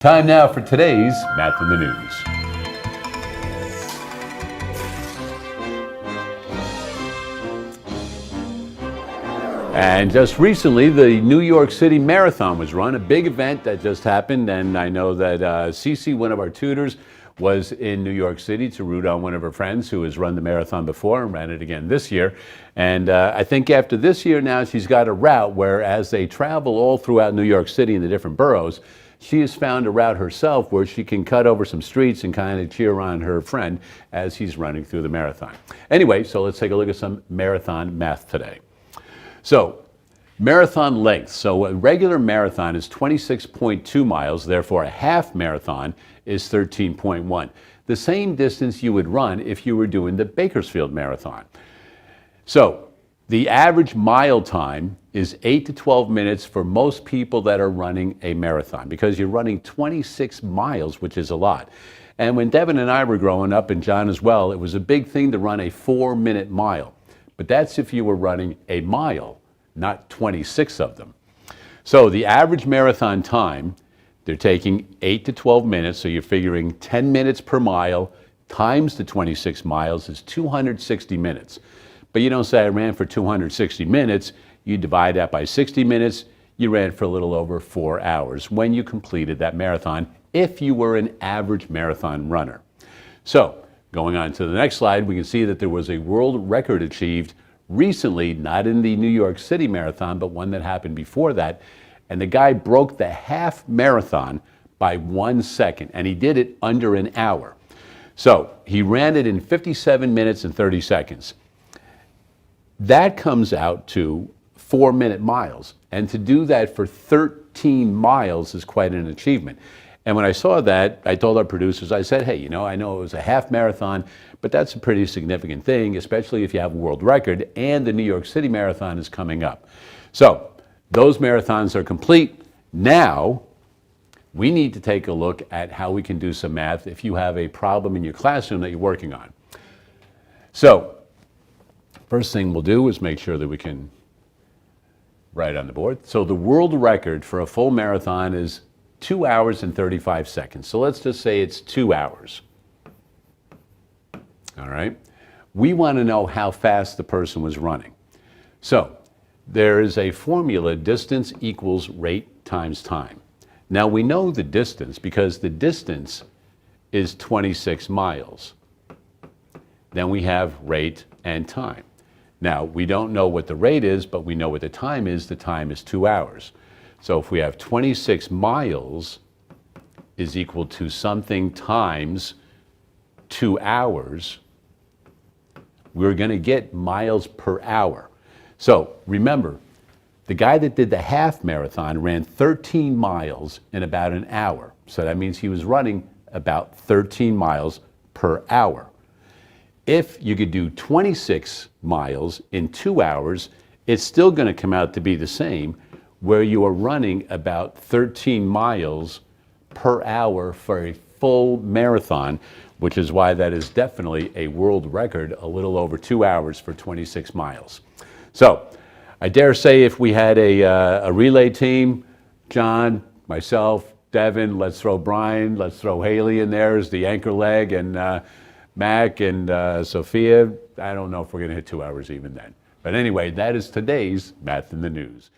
Time now for today's Math in the News. And just recently, the New York City Marathon was run, a big event that just happened. And I know that Cece, one of our tutors, was in New York City to root on one of her friends who has run the marathon before and ran it again this year. And I think after this year now, she's got a route where as they travel all throughout New York City in the different boroughs, she has found a route herself where she can cut over some streets and kind of cheer on her friend as he's running through the marathon. Anyway, so let's take a look at some marathon math today. So, marathon length. So a regular marathon is 26.2 miles, therefore a half marathon is 13.1. The same distance you would run if you were doing the Bakersfield Marathon. So, the average mile time is 8 to 12 minutes for most people that are running a marathon because you're running 26 miles, which is a lot. And when Devin and I were growing up, and John as well, it was a big thing to run a 4-minute mile. But that's if you were running a mile, not 26 of them. So the average marathon time, they're taking 8 to 12 minutes, so you're figuring 10 minutes per mile times the 26 miles is 260 minutes. But you don't say I ran for 260 minutes, you divide that by 60 minutes, you ran for a little over 4 hours when you completed that marathon, if you were an average marathon runner. So, going on to the next slide, we can see that there was a world record achieved recently, not in the New York City Marathon, but one that happened before that. And the guy broke the half marathon by 1 second, and he did it under an hour. So, he ran it in 57 minutes and 30 seconds. That comes out to 4-minute miles. And to do that for 13 miles is quite an achievement. And when I saw that, I told our producers, I said, hey, I know it was a half marathon, but that's a pretty significant thing, especially if you have a world record, and the New York City Marathon is coming up. So those marathons are complete. Now, we need to take a look at how we can do some math if you have a problem in your classroom that you're working on. So, first thing we'll do is make sure that we can write on the board. So the world record for a full marathon is 2 hours and 35 seconds. So let's just say it's 2 hours. All right. We want to know how fast the person was running. So there is a formula, distance equals rate times time. Now we know the distance because the distance is 26 miles. Then we have rate and time. Now, we don't know what the rate is, but we know what the time is. The time is 2 hours. So if we have 26 miles is equal to something times 2 hours, we're going to get miles per hour. So remember, the guy that did the half marathon ran 13 miles in about an hour. So that means he was running about 13 miles per hour. If you could do 26 miles in 2 hours, it's still going to come out to be the same, where you are running about 13 miles per hour for a full marathon, which is why that is definitely a world record, a little over 2 hours for 26 miles. So, I dare say if we had a relay team, John, myself, Devin, let's throw Brian, let's throw Haley in there as the anchor leg, and Mac and Sophia, I don't know if we're going to hit 2 hours even then. But anyway, that is today's Math in the News.